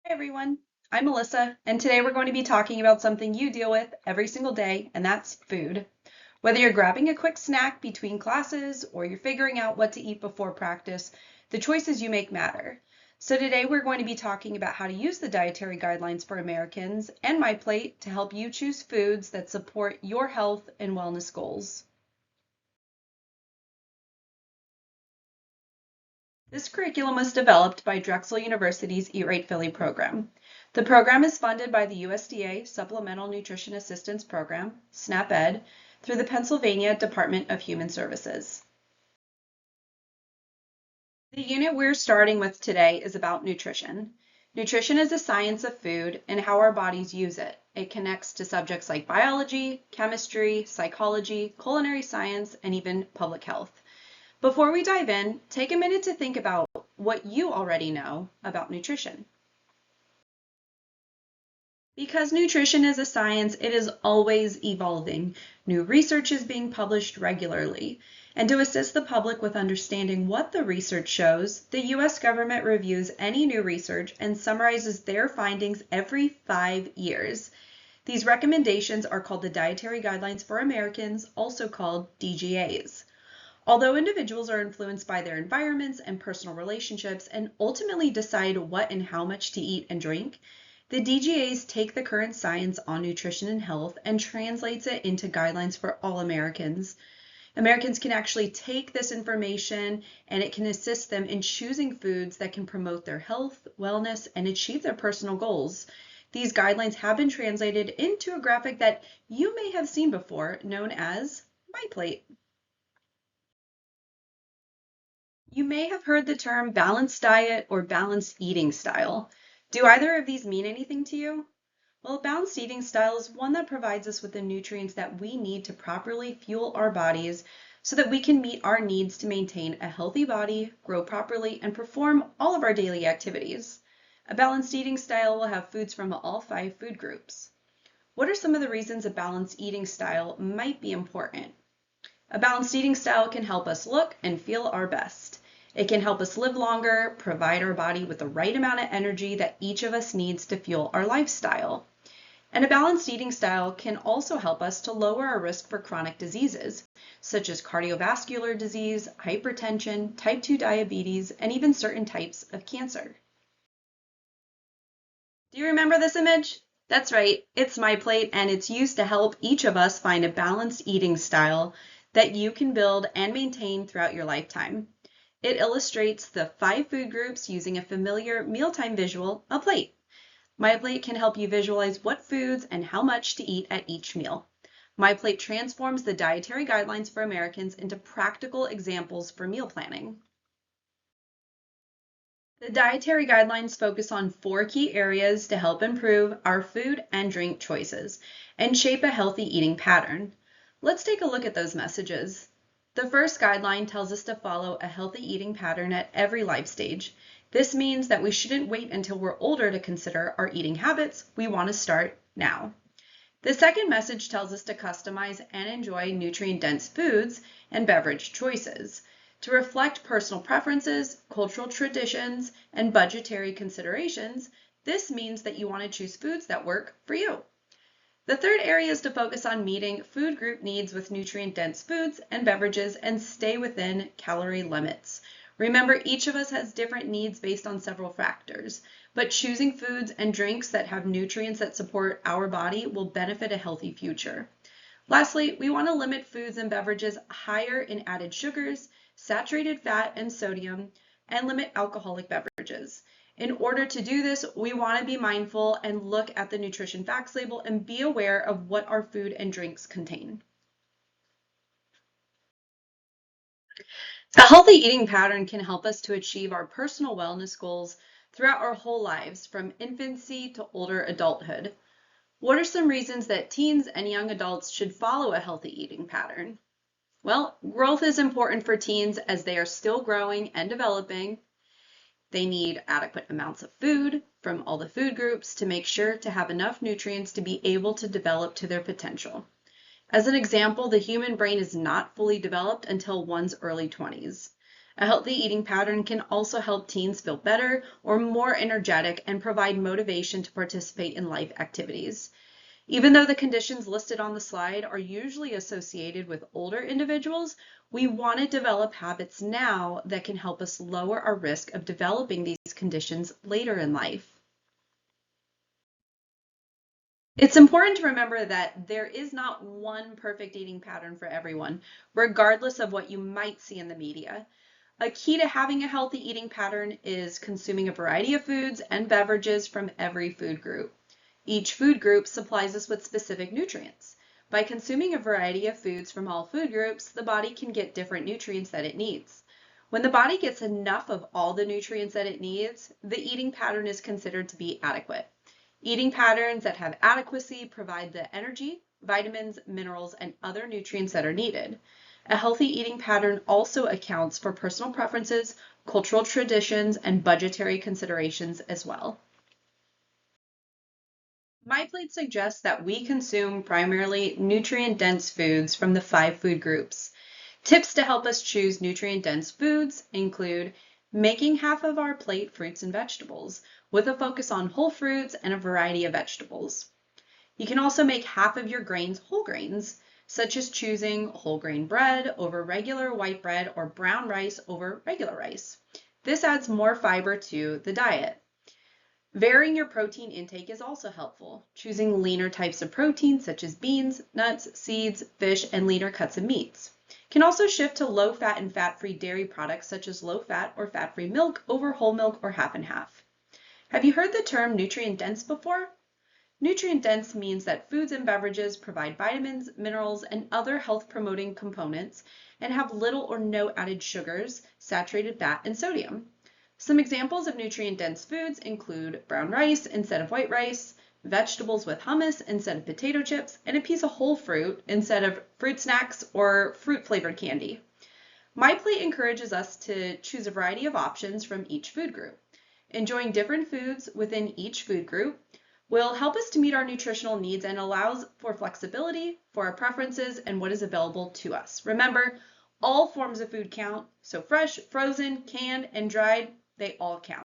Hi everyone, I'm Melissa, and today we're going to be talking about something you deal with every single day, and that's food. Whether you're grabbing a quick snack between classes or you're figuring out what to eat before practice, the choices you make matter. So today we're going to be talking about how to use the dietary guidelines for Americans and My Plate to help you choose foods that support your health and wellness goals. This curriculum was developed by Drexel University's Eat Right Philly program. The program is funded by the USDA Supplemental Nutrition Assistance Program, SNAP-Ed, through the Pennsylvania Department of Human Services. The unit we're starting with today is about nutrition. Nutrition is the science of food and how our bodies use it. It connects to subjects like biology, chemistry, psychology, culinary science, and even public health. Before we dive in, take a minute to think about what you already know about nutrition. Because nutrition is a science, it is always evolving. New research is being published regularly. And to assist the public with understanding what the research shows, the US government reviews any new research and summarizes their findings every 5 years. These recommendations are called the Dietary Guidelines for Americans, also called DGAs. Although individuals are influenced by their environments and personal relationships and ultimately decide what and how much to eat and drink, the DGAs take the current science on nutrition and health and translates it into guidelines for all Americans. Americans can actually take this information and it can assist them in choosing foods that can promote their health, wellness, and achieve their personal goals. These guidelines have been translated into a graphic that you may have seen before, known as My Plate. You may have heard the term balanced diet or balanced eating style. Do either of these mean anything to you? Well, a balanced eating style is one that provides us with the nutrients that we need to properly fuel our bodies so that we can meet our needs to maintain a healthy body, grow properly, and perform all of our daily activities. A balanced eating style will have foods from all 5 food groups. What are some of the reasons a balanced eating style might be important? A balanced eating style can help us look and feel our best. It can help us live longer, provide our body with the right amount of energy that each of us needs to fuel our lifestyle. And a balanced eating style can also help us to lower our risk for chronic diseases, such as cardiovascular disease, hypertension, type 2 diabetes, and even certain types of cancer. Do you remember this image? That's right, it's My Plate, and it's used to help each of us find a balanced eating style that you can build and maintain throughout your lifetime. It illustrates the 5 food groups using a familiar mealtime visual, a plate. My Plate can help you visualize what foods and how much to eat at each meal. My Plate transforms the dietary guidelines for Americans into practical examples for meal planning. The dietary guidelines focus on 4 key areas to help improve our food and drink choices and shape a healthy eating pattern. Let's take a look at those messages. The first guideline tells us to follow a healthy eating pattern at every life stage. This means that we shouldn't wait until we're older to consider our eating habits. We want to start now. The second message tells us to customize and enjoy nutrient-dense foods and beverage choices. To reflect personal preferences, cultural traditions, and budgetary considerations, this means that you want to choose foods that work for you. The third area is to focus on meeting food group needs with nutrient-dense foods and beverages and stay within calorie limits. Remember, each of us has different needs based on several factors, but choosing foods and drinks that have nutrients that support our body will benefit a healthy future. Lastly, we want to limit foods and beverages higher in added sugars, saturated fat, and sodium, and limit alcoholic beverages. In order to do this, we want to be mindful and look at the nutrition facts label and be aware of what our food and drinks contain. A healthy eating pattern can help us to achieve our personal wellness goals throughout our whole lives, from infancy to older adulthood. What are some reasons that teens and young adults should follow a healthy eating pattern? Well, growth is important for teens as they are still growing and developing. They need adequate amounts of food from all the food groups to make sure to have enough nutrients to be able to develop to their potential. As an example, the human brain is not fully developed until one's early 20s. A healthy eating pattern can also help teens feel better or more energetic and provide motivation to participate in life activities. Even though the conditions listed on the slide are usually associated with older individuals, we want to develop habits now that can help us lower our risk of developing these conditions later in life. It's important to remember that there is not one perfect eating pattern for everyone, regardless of what you might see in the media. A key to having a healthy eating pattern is consuming a variety of foods and beverages from every food group. Each food group supplies us with specific nutrients. By consuming a variety of foods from all food groups, the body can get different nutrients that it needs. When the body gets enough of all the nutrients that it needs, the eating pattern is considered to be adequate. Eating patterns that have adequacy provide the energy, vitamins, minerals, and other nutrients that are needed. A healthy eating pattern also accounts for personal preferences, cultural traditions, and budgetary considerations as well. My plate suggests that we consume primarily nutrient-dense foods from the 5 food groups. Tips to help us choose nutrient-dense foods include making half of our plate fruits and vegetables, with a focus on whole fruits and a variety of vegetables. You can also make half of your grains whole grains, such as choosing whole grain bread over regular white bread or brown rice over regular rice. This adds more fiber to the diet. Varying your protein intake is also helpful. Choosing leaner types of protein such as beans, nuts, seeds, fish, and leaner cuts of meats. Can also shift to low-fat and fat-free dairy products such as low-fat or fat-free milk over whole milk or half and half. Have you heard the term nutrient-dense before? Nutrient-dense means that foods and beverages provide vitamins, minerals, and other health-promoting components and have little or no added sugars, saturated fat, and sodium. Some examples of nutrient-dense foods include brown rice instead of white rice, vegetables with hummus instead of potato chips, and a piece of whole fruit instead of fruit snacks or fruit-flavored candy. My plate encourages us to choose a variety of options from each food group. Enjoying different foods within each food group will help us to meet our nutritional needs and allows for flexibility for our preferences and what is available to us. Remember, all forms of food count, so fresh, frozen, canned, and dried, they all count.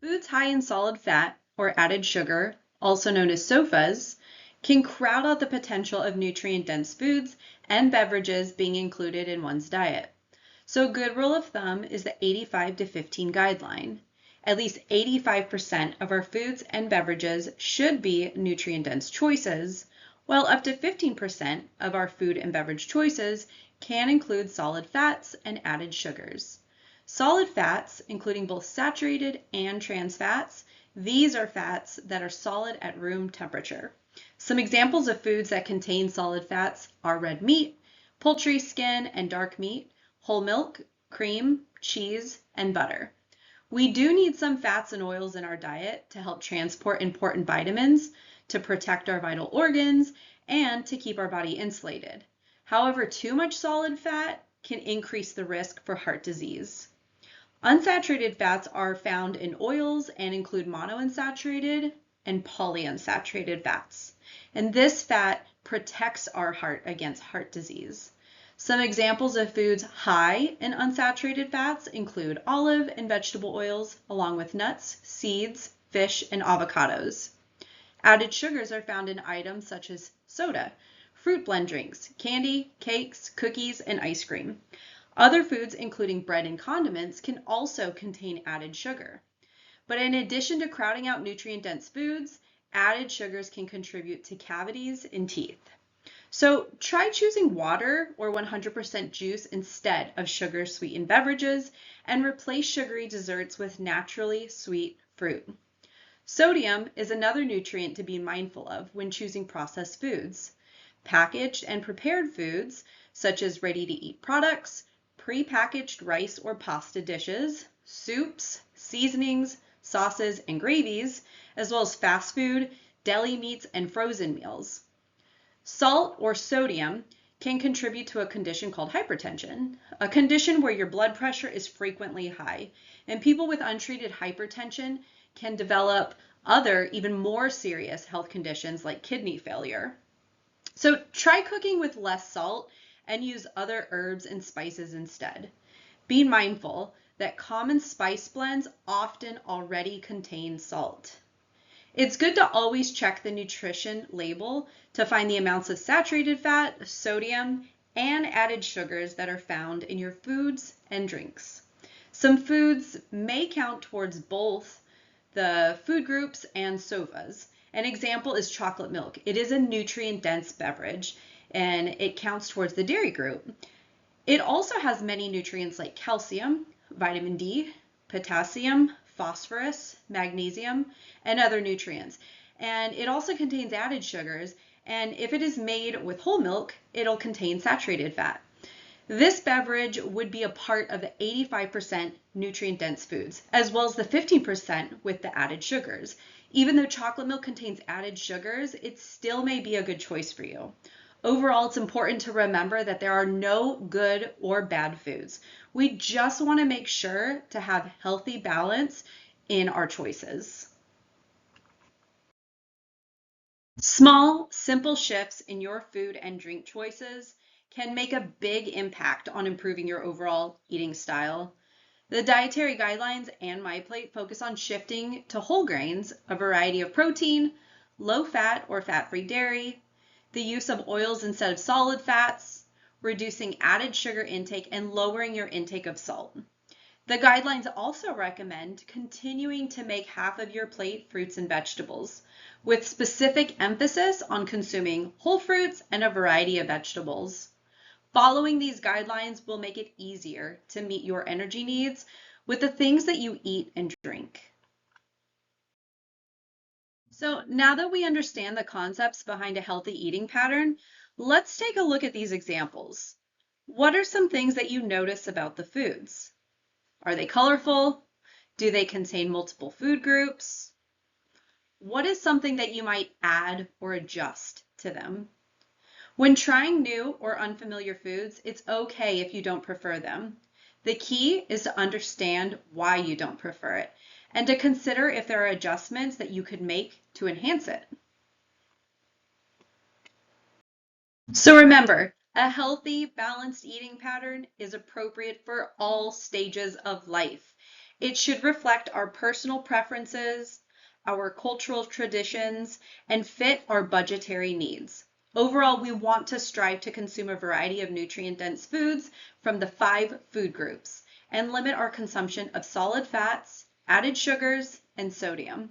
Foods high in solid fat or added sugar, also known as SOFAs, can crowd out the potential of nutrient-dense foods and beverages being included in one's diet. So a good rule of thumb is the 85 to 15 guideline. At least 85% of our foods and beverages should be nutrient-dense choices, while up to 15% of our food and beverage choices can include solid fats and added sugars. Solid fats, including both saturated and trans fats, these are fats that are solid at room temperature. Some examples of foods that contain solid fats are red meat, poultry skin and dark meat, whole milk, cream, cheese, and butter. We do need some fats and oils in our diet to help transport important vitamins, to protect our vital organs, and to keep our body insulated. However, too much solid fat can increase the risk for heart disease. Unsaturated fats are found in oils and include monounsaturated and polyunsaturated fats. And this fat protects our heart against heart disease. Some examples of foods high in unsaturated fats include olive and vegetable oils, along with nuts, seeds, fish, and avocados. Added sugars are found in items such as soda, fruit blend drinks, candy, cakes, cookies, and ice cream. Other foods, including bread and condiments, can also contain added sugar. But in addition to crowding out nutrient-dense foods, added sugars can contribute to cavities in teeth. So try choosing water or 100% juice instead of sugar-sweetened beverages and replace sugary desserts with naturally sweet fruit. Sodium is another nutrient to be mindful of when choosing processed foods. Packaged and prepared foods, such as ready-to-eat products, pre-packaged rice or pasta dishes, soups, seasonings, sauces, and gravies, as well as fast food, deli meats, and frozen meals. Salt or sodium can contribute to a condition called hypertension, a condition where your blood pressure is frequently high, and people with untreated hypertension can develop other, even more serious health conditions like kidney failure. So try cooking with less salt and use other herbs and spices instead. Be mindful that common spice blends often already contain salt. It's good to always check the nutrition label to find the amounts of saturated fat, sodium, and added sugars that are found in your foods and drinks. Some foods may count towards both the food groups and SOFAs. An example is chocolate milk. It is a nutrient-dense beverage, and it counts towards the dairy group. It also has many nutrients like calcium, vitamin D, potassium, phosphorus, magnesium, and other nutrients. And it also contains added sugars, and if it is made with whole milk, it'll contain saturated fat. This beverage would be a part of the 85% nutrient-dense foods, as well as the 15% with the added sugars. Even though chocolate milk contains added sugars, it still may be a good choice for you. Overall, it's important to remember that there are no good or bad foods. We just want to make sure to have healthy balance in our choices. Small, simple shifts in your food and drink choices can make a big impact on improving your overall eating style. The dietary guidelines and My Plate focus on shifting to whole grains, a variety of protein, low fat or fat-free dairy, the use of oils instead of solid fats, reducing added sugar intake, and lowering your intake of salt. The guidelines also recommend continuing to make half of your plate fruits and vegetables, with specific emphasis on consuming whole fruits and a variety of vegetables. Following these guidelines will make it easier to meet your energy needs with the things that you eat and drink. So now that we understand the concepts behind a healthy eating pattern, let's take a look at these examples. What are some things that you notice about the foods? Are they colorful? Do they contain multiple food groups? What is something that you might add or adjust to them? When trying new or unfamiliar foods, it's okay if you don't prefer them. The key is to understand why you don't prefer it and to consider if there are adjustments that you could make to enhance it. So remember, a healthy, balanced eating pattern is appropriate for all stages of life. It should reflect our personal preferences, our cultural traditions, and fit our budgetary needs. Overall, we want to strive to consume a variety of nutrient-dense foods from the 5 food groups and limit our consumption of solid fats, added sugars, and sodium.